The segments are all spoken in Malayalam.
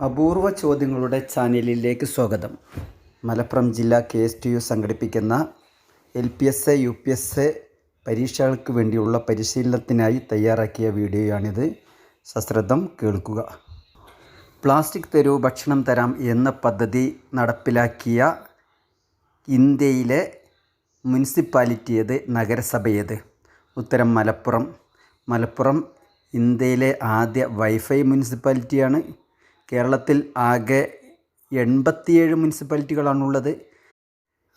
അപൂർവ ചോദ്യങ്ങളുടെ ചാനലിലേക്ക് സ്വാഗതം. മലപ്പുറം ജില്ലാ KSTU സംഘടിപ്പിക്കുന്ന LPSA UPSA പരീക്ഷകൾക്ക് വേണ്ടിയുള്ള പരിശീലനത്തിനായി തയ്യാറാക്കിയ വീഡിയോയാണിത്. സശ്രദ്ധം കേൾക്കുക. പ്ലാസ്റ്റിക് തരൂ ഭക്ഷണം തരാം എന്ന പദ്ധതി നടപ്പിലാക്കിയ ഇന്ത്യയിലെ മുനിസിപ്പാലിറ്റി ഏത്? നഗരസഭ ഏത്? ഉത്തരം മലപ്പുറം ഇന്ത്യയിലെ ആദ്യ വൈഫൈ മുനിസിപ്പാലിറ്റിയാണ്. കേരളത്തിൽ ആകെ 87 മുനിസിപ്പാലിറ്റികളാണുള്ളത്.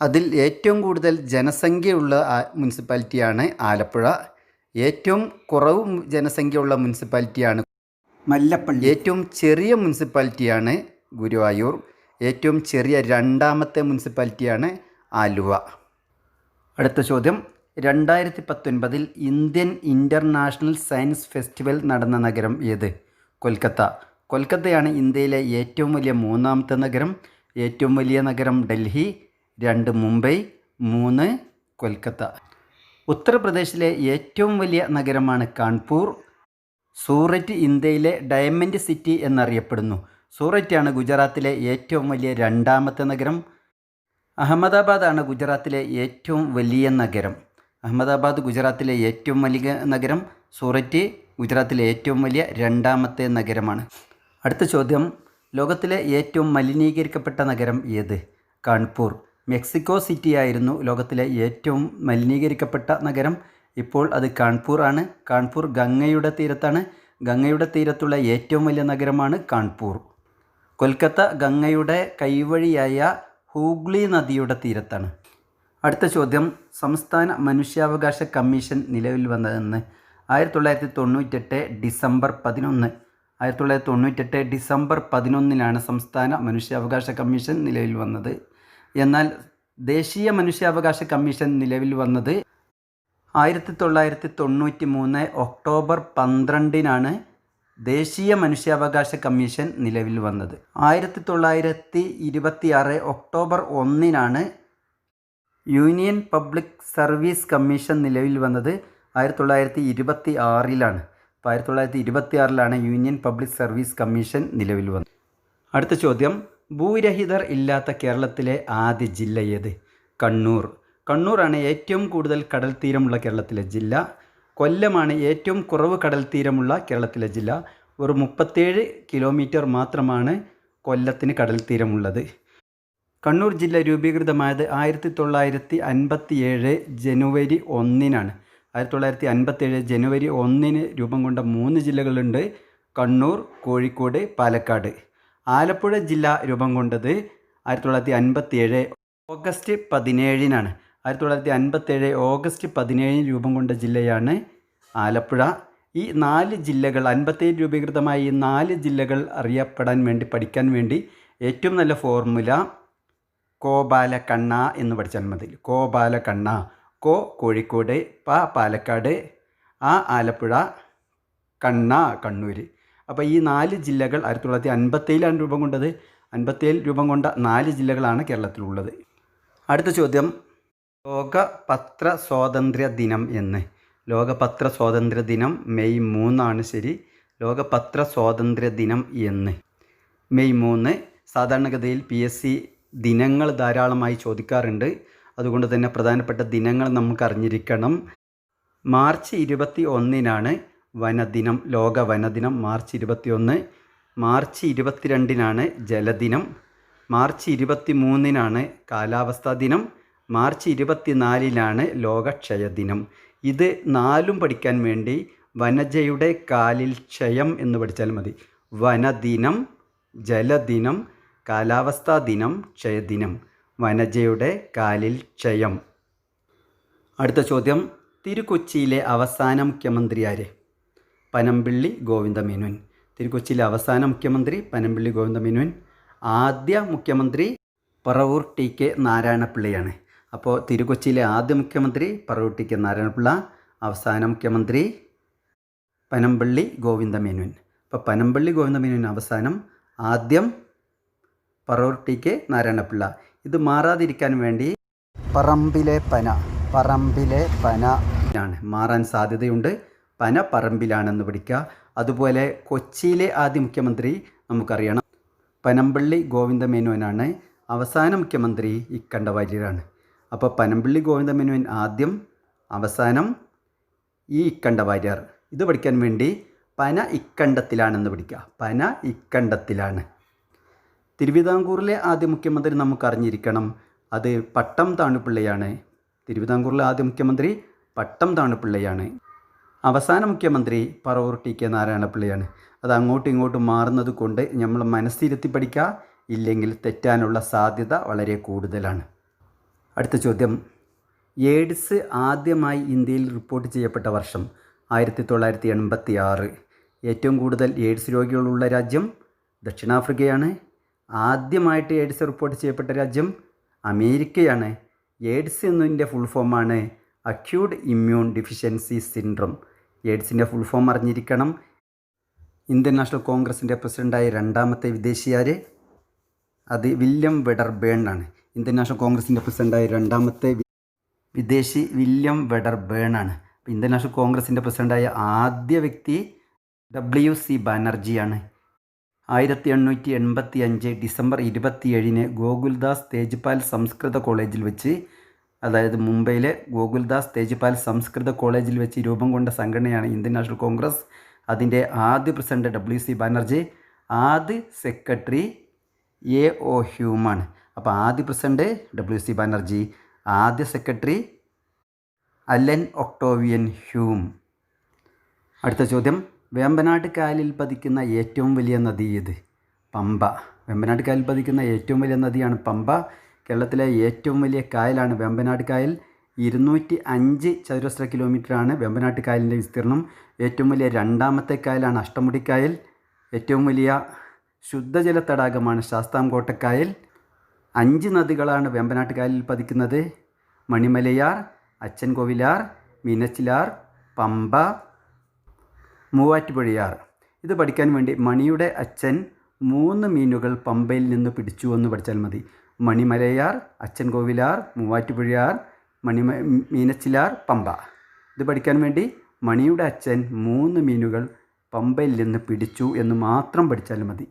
അതിൽ ഏറ്റവും കൂടുതൽ ജനസംഖ്യയുള്ള മുനിസിപ്പാലിറ്റിയാണ് ആലപ്പുഴ. ഏറ്റവും കുറവ് ജനസംഖ്യയുള്ള മുനിസിപ്പാലിറ്റിയാണ് മല്ലപ്പള്ളി. ഏറ്റവും ചെറിയ മുനിസിപ്പാലിറ്റിയാണ് ഗുരുവായൂർ. ഏറ്റവും ചെറിയ രണ്ടാമത്തെ മുനിസിപ്പാലിറ്റിയാണ് ആലുവ. അടുത്ത ചോദ്യം, 2019 ഇന്ത്യൻ ഇൻ്റർനാഷണൽ സയൻസ് ഫെസ്റ്റിവൽ നടന്ന നഗരം ഏത്? കൊൽക്കത്തയാണ് ഇന്ത്യയിലെ ഏറ്റവും വലിയ മൂന്നാമത്തെ നഗരം. ഏറ്റവും വലിയ നഗരം ഡൽഹി, 2 മുംബൈ, 3 കൊൽക്കത്ത. ഉത്തർപ്രദേശിലെ ഏറ്റവും വലിയ നഗരമാണ് കാൺപൂർ. സൂററ്റ് ഇന്ത്യയിലെ ഡയമണ്ട് സിറ്റി എന്നറിയപ്പെടുന്നു. സൂററ്റാണ് ഗുജറാത്തിലെ ഏറ്റവും വലിയ രണ്ടാമത്തെ നഗരം. അഹമ്മദാബാദാണ് ഗുജറാത്തിലെ ഏറ്റവും വലിയ നഗരം. അഹമ്മദാബാദ് ഗുജറാത്തിലെ ഏറ്റവും വലിയ നഗരം. സൂററ്റ് ഗുജറാത്തിലെ ഏറ്റവും വലിയ രണ്ടാമത്തെ നഗരമാണ്. അടുത്ത ചോദ്യം, ലോകത്തിലെ ഏറ്റവും മലിനീകരിക്കപ്പെട്ട നഗരം ഏത്? കാൺപൂർ. മെക്സിക്കോ സിറ്റി ആയിരുന്നു ലോകത്തിലെ ഏറ്റവും മലിനീകരിക്കപ്പെട്ട നഗരം. ഇപ്പോൾ അത് കാൺപൂർ ആണ്. കാൺപൂർ ഗംഗയുടെ തീരത്താണ്. ഗംഗയുടെ തീരത്തുള്ള ഏറ്റവും വലിയ നഗരമാണ് കാൺപൂർ. കൊൽക്കത്ത ഗംഗയുടെ കൈവഴിയായ ഹൂഗ്ലി നദിയുടെ തീരത്താണ്. അടുത്ത ചോദ്യം, സംസ്ഥാന മനുഷ്യാവകാശ കമ്മീഷൻ നിലവിൽ വന്നതെന്ന്? 1998 ഡിസംബർ 11. 1998 ഡിസംബർ 11 സംസ്ഥാന മനുഷ്യാവകാശ കമ്മീഷൻ നിലവിൽ വന്നത്. എന്നാൽ ദേശീയ മനുഷ്യാവകാശ കമ്മീഷൻ നിലവിൽ വന്നത് 1993 ഒക്ടോബർ 12 ദേശീയ മനുഷ്യാവകാശ കമ്മീഷൻ നിലവിൽ വന്നത്. 1926 October 1 union public service commission നിലവിൽ വന്നത്. 1926 അപ്പോൾ 1926 യൂണിയൻ പബ്ലിക് സർവീസ് കമ്മീഷൻ നിലവിൽ വന്നത്. അടുത്ത ചോദ്യം, ഭൂരഹിതർ ഇല്ലാത്ത കേരളത്തിലെ ആദ്യ ജില്ല ഏത്? കണ്ണൂറാണ് ഏറ്റവും കൂടുതൽ കടൽ തീരമുള്ള കേരളത്തിലെ ജില്ല. കൊല്ലമാണ് ഏറ്റവും കുറവ് കടൽ തീരമുള്ള കേരളത്തിലെ ജില്ല. ഒരു 37 കിലോമീറ്റർ മാത്രമാണ് കൊല്ലത്തിന് കടൽ തീരമുള്ളത്. കണ്ണൂർ ജില്ല രൂപീകൃതമായത് 1957 ജനുവരി 1. 1957 ജനുവരി 1 രൂപം കൊണ്ട 3 ജില്ലകളുണ്ട്: കണ്ണൂർ, കോഴിക്കോട്, പാലക്കാട്. ആലപ്പുഴ ജില്ല രൂപം കൊണ്ടത് 1957 ഓഗസ്റ്റ് 17. 1957 ഓഗസ്റ്റ് 17 രൂപം കൊണ്ട ജില്ലയാണ് ആലപ്പുഴ. ഈ 4 ജില്ലകൾ 57 രൂപീകൃതമായ ഈ 4 ജില്ലകൾ പഠിക്കാൻ വേണ്ടി ഏറ്റവും നല്ല ഫോർമുല കോപാലക്കണ്ണ എന്ന് പഠിച്ചാൽ മതി. കോപാലക്കണ്ണ. കോഴിക്കോട്, പാലക്കാട്, ആലപ്പുഴ, കണ്ണൂർ. അപ്പോൾ ഈ 4 ജില്ലകൾ 1957 രൂപം കൊണ്ടത്. 57 രൂപം കൊണ്ട 4 ജില്ലകളാണ് കേരളത്തിലുള്ളത്. അടുത്ത ചോദ്യം, ലോക പത്ര സ്വാതന്ത്ര്യ ദിനം എന്ന്? ലോക പത്ര സ്വാതന്ത്ര്യ ദിനം മെയ് 3 ശരി. ലോക പത്ര സ്വാതന്ത്ര്യ ദിനം എന്ന് മെയ് 3. സാധാരണഗതിയിൽ PSC ദിനങ്ങൾ ധാരാളമായി ചോദിക്കാറുണ്ട്. അതുകൊണ്ട് തന്നെ പ്രധാനപ്പെട്ട ദിനങ്ങൾ നമുക്ക് അറിഞ്ഞിരിക്കണം. മാർച്ച് 21 വനദിനം, ലോക വനദിനം മാർച്ച് 21. മാർച്ച് 22 ജലദിനം. മാർച്ച് 23 കാലാവസ്ഥാ ദിനം. മാർച്ച് 24 ലോക ക്ഷയദിനം. ഇത് 4 പഠിക്കാൻ വേണ്ടി വനജയുടെ കാലിൽ ക്ഷയം എന്ന് പഠിച്ചാൽ മതി. വനദിനം, ജലദിനം, കാലാവസ്ഥാ ദിനം, ക്ഷയദിനം. വനജയുടെ കാലിൽ ക്ഷയം. അടുത്ത ചോദ്യം, തിരുക്കൊച്ചിയിലെ അവസാന മുഖ്യമന്ത്രി ആര്? പനമ്പിള്ളി ഗോവിന്ദമേനോൻ. തിരുക്കൊച്ചിയിലെ അവസാന മുഖ്യമന്ത്രി പനമ്പിള്ളി ഗോവിന്ദമേനോൻ. ആദ്യ മുഖ്യമന്ത്രി പറവൂർ TK നാരായണപിള്ളയാണ്. അപ്പോൾ തിരുക്കൊച്ചിയിലെ ആദ്യ മുഖ്യമന്ത്രി പറവൂർ TK നാരായണപിള്ള. അവസാന മുഖ്യമന്ത്രി പനമ്പിള്ളി ഗോവിന്ദമേനോൻ. അപ്പോൾ പനമ്പിള്ളി ഗോവിന്ദമേനോൻ അവസാനം, ആദ്യം പറവൂർ TK നാരായണപിള്ള. ഇത് മാറാതിരിക്കാൻ വേണ്ടി പറമ്പിലെ പന ആണ് മാറാൻ സാധ്യതയുണ്ട്. പന പറമ്പിലാണെന്ന് പഠിക്കുക. അതുപോലെ കൊച്ചിയിലെ ആദ്യ മുഖ്യമന്ത്രി നമുക്കറിയണം, പനമ്പള്ളി ഗോവിന്ദമേനോനാണ്. അവസാന മുഖ്യമന്ത്രി ഇക്കണ്ട വാര്യരാണ്. അപ്പോൾ പനമ്പള്ളി ഗോവിന്ദമേനോൻ ആദ്യം, അവസാനം ഈ ഇക്കണ്ട വാര്യർ. ഇത് പഠിക്കാൻ വേണ്ടി പന ഇക്കണ്ടത്തിലാണെന്ന് പഠിക്കുക. പന ഇക്കണ്ടത്തിലാണ്. തിരുവിതാംകൂറിലെ ആദ്യ മുഖ്യമന്ത്രി നമുക്ക് അറിഞ്ഞിരിക്കണം. അത് പട്ടം താണുപിള്ളയാണ്. തിരുവിതാംകൂറിലെ ആദ്യ മുഖ്യമന്ത്രി പട്ടം താണുപിള്ളയാണ്. അവസാന മുഖ്യമന്ത്രി പറവൂർ ടി.കെ. നാരായണപിള്ളയാണ്. അത് അങ്ങോട്ടും ഇങ്ങോട്ടും മാറുന്നത് കൊണ്ട് നമ്മൾ മനസ്സിരുത്തി പഠിക്കുക, ഇല്ലെങ്കിൽ തെറ്റാനുള്ള സാധ്യത വളരെ കൂടുതലാണ്. അടുത്ത ചോദ്യം, എയ്ഡ്സ് ആദ്യമായി ഇന്ത്യയിൽ റിപ്പോർട്ട് ചെയ്യപ്പെട്ട വർഷം 1986. ഏറ്റവും കൂടുതൽ എയ്ഡ്സ് രോഗികളുള്ള രാജ്യം ദക്ഷിണാഫ്രിക്കയാണ്. ആദ്യമായിട്ട് എയ്ഡ്സ് റിപ്പോർട്ട് ചെയ്യപ്പെട്ട രാജ്യം അമേരിക്കയാണ്. എയ്ഡ്സ് എന്നതിൻ്റെ ഫുൾ ഫോമാണ് അക്യൂട്ട് ഇമ്മ്യൂൺ ഡെഫിഷ്യൻസി സിൻഡ്രോം. എയ്ഡ്സിൻ്റെ ഫുൾ ഫോം അറിഞ്ഞിരിക്കണം. ഇന്ത്യൻ നാഷണൽ കോൺഗ്രസിൻ്റെ പ്രസിഡൻ്റായ രണ്ടാമത്തെ വിദേശിയാർ? അത് വില്യം വെഡർബേൺ ആണ്. ഇന്ത്യൻ നാഷണൽ കോൺഗ്രസിൻ്റെ പ്രസിഡൻ്റായ രണ്ടാമത്തെ വിദേശി വില്യം വെഡർബേൺ ആണ്. ഇന്ത്യൻ നാഷണൽ കോൺഗ്രസിൻ്റെ പ്രസിഡൻ്റായ ആദ്യ വ്യക്തി W.C. ബാനർജിയാണ്. 1885 ഡിസംബർ 27 ഗോകുൽദാസ് തേജ്പാൽ സംസ്കൃത കോളേജിൽ വെച്ച്, അതായത് മുംബൈയിലെ ഗോകുൽദാസ് തേജ്പാൽ സംസ്കൃത കോളേജിൽ വെച്ച് രൂപം കൊണ്ട സംഘടനയാണ് ഇന്ത്യൻ നാഷണൽ കോൺഗ്രസ്. അതിൻ്റെ ആദ്യ പ്രസിഡന്റ് W.C. ബാനർജി, ആദ്യ സെക്രട്ടറി A.O. ഹ്യൂമാണ്. അപ്പോൾ ആദ്യ പ്രസിഡന്റ് W.C. ബാനർജി, ആദ്യ സെക്രട്ടറി അലൻ ഒക്ടോവിയൻ ഹ്യൂം. അടുത്ത ചോദ്യം, വേമ്പനാട്ട് കായലിൽ പതിക്കുന്ന ഏറ്റവും വലിയ നദി ഏത്? പമ്പ. വേമ്പനാട്ട് കായലിൽ പതിക്കുന്ന ഏറ്റവും വലിയ നദിയാണ് പമ്പ. കേരളത്തിലെ ഏറ്റവും വലിയ കായലാണ് വേമ്പനാട്ട് കായൽ. 205 ചതുരശ്ര കിലോമീറ്ററാണ് വേമ്പനാട്ട് കായലിൻ്റെ വിസ്തീർണം. ഏറ്റവും വലിയ രണ്ടാമത്തെ കായലാണ് അഷ്ടമുടിക്കായൽ. ഏറ്റവും വലിയ ശുദ്ധജല തടാകമാണ് ശാസ്താംകോട്ടക്കായൽ. 5 നദികളാണ് വേമ്പനാട്ട് കായലിൽ പതിക്കുന്നത്: മണിമലയാർ, അച്ചൻകോവിലാർ, മീനച്ചിലാർ, പമ്പ, മൂവാറ്റുപുഴയാർ. ഇത് പഠിക്കാൻ വേണ്ടി മണിയുടെ അച്ഛൻ 3 മീനുകൾ പമ്പയിൽ നിന്ന് പിടിച്ചു എന്ന് പഠിച്ചാൽ മതി. മണിമലയാർ, അച്ചൻകോവിലാർ, മൂവാറ്റുപുഴയാർ, മീനച്ചിലാർ, പമ്പ. ഇത് പഠിക്കാൻ വേണ്ടി മണിയുടെ അച്ഛൻ 3 മീനുകൾ പമ്പയിൽ നിന്ന് പിടിച്ചു എന്ന് മാത്രം പഠിച്ചാൽ മതി.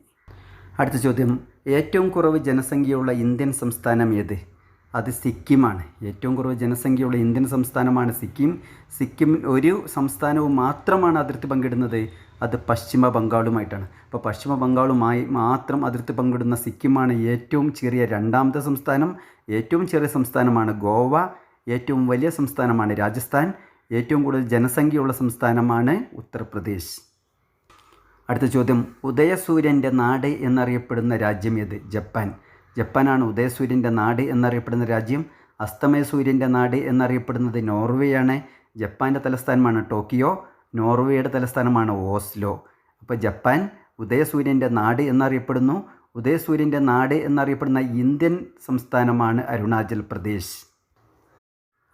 അടുത്ത ചോദ്യം, ഏറ്റവും കുറവ് ജനസംഖ്യയുള്ള ഇന്ത്യൻ സംസ്ഥാനം ഏത്? അത് സിക്കിമാണ്. ഏറ്റവും കുറവ് ജനസംഖ്യയുള്ള ഇന്ത്യൻ സംസ്ഥാനമാണ് സിക്കിം. സിക്കിം ഒരു സംസ്ഥാനവും മാത്രമാണ് അതിർത്തി പങ്കിടുന്നത്, അത് പശ്ചിമ ബംഗാളുമായിട്ടാണ്. അപ്പോൾ പശ്ചിമ ബംഗാളുമായി മാത്രം അതിർത്തി പങ്കിടുന്ന സിക്കിമാണ് ഏറ്റവും ചെറിയ രണ്ടാമത്തെ സംസ്ഥാനം. ഏറ്റവും ചെറിയ സംസ്ഥാനമാണ് ഗോവ. ഏറ്റവും വലിയ സംസ്ഥാനമാണ് രാജസ്ഥാൻ. ഏറ്റവും കൂടുതൽ ജനസംഖ്യയുള്ള സംസ്ഥാനമാണ് ഉത്തർപ്രദേശ്. അടുത്ത ചോദ്യം, ഉദയസൂര്യൻ്റെ നാട് എന്നറിയപ്പെടുന്ന രാജ്യം ഏത്? ജപ്പാൻ. ജപ്പാനാണ് ഉദയസൂര്യൻ്റെ നാട് എന്നറിയപ്പെടുന്ന രാജ്യം. അസ്തമയ സൂര്യൻ്റെ നാട് എന്നറിയപ്പെടുന്നത് നോർവേയാണ്. ജപ്പാൻ്റെ തലസ്ഥാനമാണ് ടോക്കിയോ. നോർവേയുടെ തലസ്ഥാനമാണ് ഓസ്ലോ. അപ്പോൾ ജപ്പാൻ ഉദയസൂര്യൻ്റെ നാട് എന്നറിയപ്പെടുന്നു. ഉദയസൂര്യൻ്റെ നാട് എന്നറിയപ്പെടുന്ന ഇന്ത്യൻ സംസ്ഥാനമാണ് അരുണാചൽ പ്രദേശ്.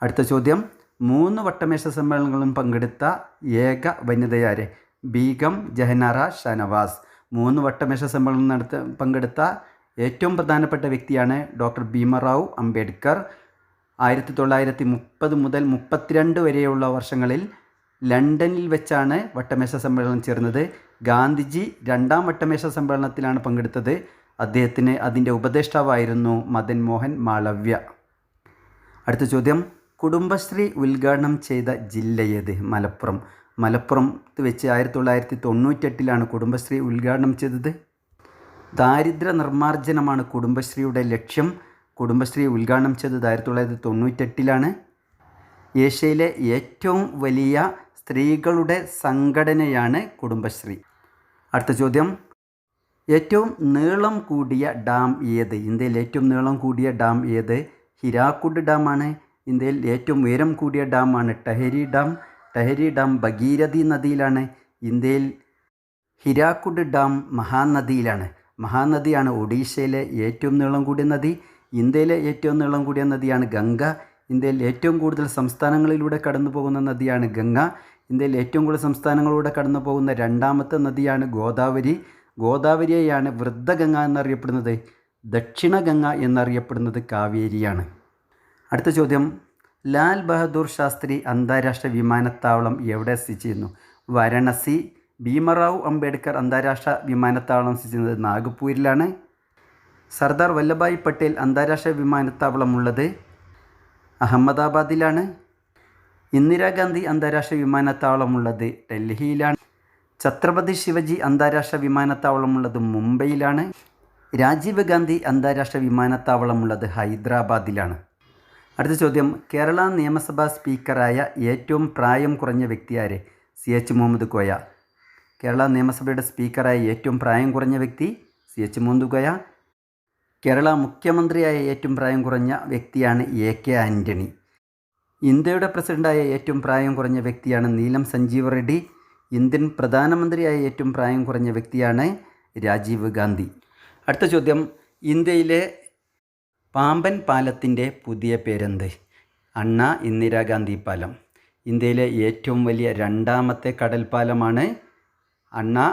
അടുത്ത ചോദ്യം, 3 വട്ടമേശ സമ്മേളനങ്ങളും പങ്കെടുത്ത ഏക വനിതയാരെ? ബീഗം ജഹനാറ ഷാനവാസ്. 3 വട്ടമേശ സമ്മേളനം പങ്കെടുത്ത ഏറ്റവും പ്രധാനപ്പെട്ട വ്യക്തിയാണ് ഡോക്ടർ ഭീമറാവു അംബേദ്കർ. 1930 മുതൽ 32 വരെയുള്ള വർഷങ്ങളിൽ ലണ്ടനിൽ വെച്ചാണ് വട്ടമേശ സമ്മേളനം ചേർന്നത്. ഗാന്ധിജി 2ാം വട്ടമേശ സമ്മേളനത്തിലാണ് പങ്കെടുത്തത്. അദ്ദേഹത്തിന് അതിൻ്റെ ഉപദേഷ്ടാവായിരുന്നു മദൻ മോഹൻ മാളവ്യ. അടുത്ത ചോദ്യം, കുടുംബശ്രീ ഉദ്ഘാടനം ചെയ്ത ജില്ല ഏത്? മലപ്പുറം. മലപ്പുറത്ത് വെച്ച് 1998 കുടുംബശ്രീ ഉദ്ഘാടനം ചെയ്തത്. ദാരിദ്ര്യ നിർമ്മാർജ്ജനമാണ് കുടുംബശ്രീയുടെ ലക്ഷ്യം. കുടുംബശ്രീ ഉദ്ഘാടനം ചെയ്തത് 1998. ഏഷ്യയിലെ ഏറ്റവും വലിയ സ്ത്രീകളുടെ സംഘടനയാണ് കുടുംബശ്രീ. അടുത്ത ചോദ്യം, ഏറ്റവും നീളം കൂടിയ ഡാം ഏത്? ഇന്ത്യയിൽ ഏറ്റവും നീളം കൂടിയ ഡാം ഏത്? ഹിരാക്കുഡ് ഡാമാണ്. ഇന്ത്യയിൽ ഏറ്റവും ഉയരം കൂടിയ ഡാമാണ് ടഹരി ഡാം. ടഹരി ഡാം ഭഗീരഥി നദിയിലാണ്. ഇന്ത്യയിൽ ഹിരാക്കുഡ് ഡാം മഹാനദിയിലാണ്. മഹാനദിയാണ് ഒഡീഷയിലെ ഏറ്റവും നീളം കൂടിയ നദി. ഇന്ത്യയിലെ ഏറ്റവും നീളം കൂടിയ നദിയാണ് ഗംഗ. ഇന്ത്യയിൽ ഏറ്റവും കൂടുതൽ സംസ്ഥാനങ്ങളിലൂടെ കടന്നു പോകുന്ന നദിയാണ് ഗംഗ. ഇന്ത്യയിൽ ഏറ്റവും കൂടുതൽ സംസ്ഥാനങ്ങളിലൂടെ കടന്നു പോകുന്ന 2ാമത്തെ നദിയാണ് ഗോദാവരി. ഗോദാവരിയെയാണ് വൃദ്ധഗംഗ എന്നറിയപ്പെടുന്നത്. ദക്ഷിണ ഗംഗ എന്നറിയപ്പെടുന്നത് കാവേരിയാണ്. അടുത്ത ചോദ്യം, ലാൽ ബഹദൂർ ശാസ്ത്രി അന്താരാഷ്ട്ര വിമാനത്താവളം എവിടെ സ്ഥിതി ചെയ്യുന്നു? വാരണാസി. ഭീമറാവു അംബേദ്കർ അന്താരാഷ്ട്ര വിമാനത്താവളം സ്ഥിതി ചെയ്യുന്നത് നാഗ്പൂരിലാണ്. സർദാർ വല്ലഭായ് പട്ടേൽ അന്താരാഷ്ട്ര വിമാനത്താവളമുള്ളത് അഹമ്മദാബാദിലാണ്. ഇന്ദിരാഗാന്ധി അന്താരാഷ്ട്ര വിമാനത്താവളമുള്ളത് ഡൽഹിയിലാണ്. ഛത്രപതി ശിവജി അന്താരാഷ്ട്ര വിമാനത്താവളമുള്ളത് മുംബൈയിലാണ്. രാജീവ് ഗാന്ധി അന്താരാഷ്ട്ര വിമാനത്താവളമുള്ളത് ഹൈദരാബാദിലാണ്. അടുത്ത ചോദ്യം, കേരള നിയമസഭാ സ്പീക്കറായ ഏറ്റവും പ്രായം കുറഞ്ഞ വ്യക്തി ആര്? CH മുഹമ്മദ് കോയ. കേരള നിയമസഭയുടെ സ്പീക്കറായ ഏറ്റവും പ്രായം കുറഞ്ഞ വ്യക്തി CH മുഹമ്മദ് കോയ. കേരള മുഖ്യമന്ത്രിയായ ഏറ്റവും പ്രായം കുറഞ്ഞ വ്യക്തിയാണ് AK ആൻ്റണി. ഇന്ത്യയുടെ പ്രസിഡൻ്റായ ഏറ്റവും പ്രായം കുറഞ്ഞ വ്യക്തിയാണ് നീലം സഞ്ജീവ് റെഡ്ഡി. ഇന്ത്യൻ പ്രധാനമന്ത്രിയായ ഏറ്റവും പ്രായം കുറഞ്ഞ വ്യക്തിയാണ് രാജീവ് ഗാന്ധി. അടുത്ത ചോദ്യം, ഇന്ത്യയിലെ പാമ്പൻ പാലത്തിൻ്റെ പുതിയ പേരെന്ത്? അണ്ണാ ഇന്ദിരാഗാന്ധി പാലം. ഇന്ത്യയിലെ ഏറ്റവും വലിയ രണ്ടാമത്തെ കടൽപ്പാലമാണ് അണ്ണാ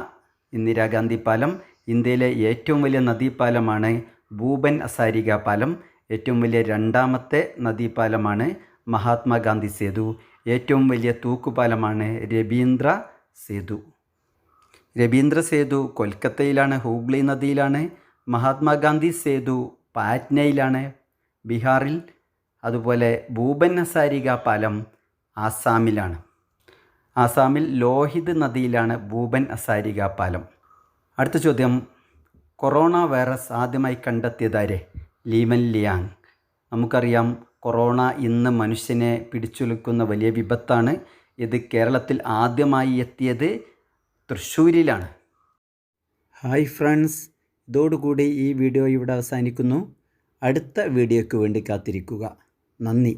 ഇന്ദിരാഗാന്ധി പാലം. ഇന്ത്യയിലെ ഏറ്റവും വലിയ നദീപാലമാണ് ഭൂപൻ ഹസാരിക പാലം. ഏറ്റവും വലിയ രണ്ടാമത്തെ നദീപാലമാണ് മഹാത്മാഗാന്ധി സേതു. ഏറ്റവും വലിയ തൂക്കുപാലമാണ് രബീന്ദ്ര സേതു. രബീന്ദ്ര സേതു കൊൽക്കത്തയിലാണ്, ഹൂഗ്ലി നദിയിലാണ്. മഹാത്മാഗാന്ധി സേതു പാറ്റ്നയിലാണ്, ബീഹാറിൽ. അതുപോലെ ഭൂപൻ ഹസാരിക പാലം ആസാമിലാണ്. ആസാമിൽ ലോഹിത് നദിയിലാണ് ഭൂപൻ ഹസാരിക പാലം. അടുത്ത ചോദ്യം, കൊറോണ വൈറസ് ആദ്യമായി കണ്ടെത്തിയതാരെ? ലീവൻ ലിയാങ്. നമുക്കറിയാം, കൊറോണ ഇന്ന് മനുഷ്യനെ പിടിച്ചുലക്കുന്ന വലിയ വിപത്താണ്. ഇത് കേരളത്തിൽ ആദ്യമായി എത്തിയത് തൃശ്ശൂരിലാണ്. ഹായ് ഫ്രണ്ട്സ്, ഇതോടുകൂടി ഈ വീഡിയോ ഇവിടെ അവസാനിക്കുന്നു. അടുത്ത വീഡിയോയ്ക്ക് വേണ്ടി കാത്തിരിക്കുക. നന്ദി.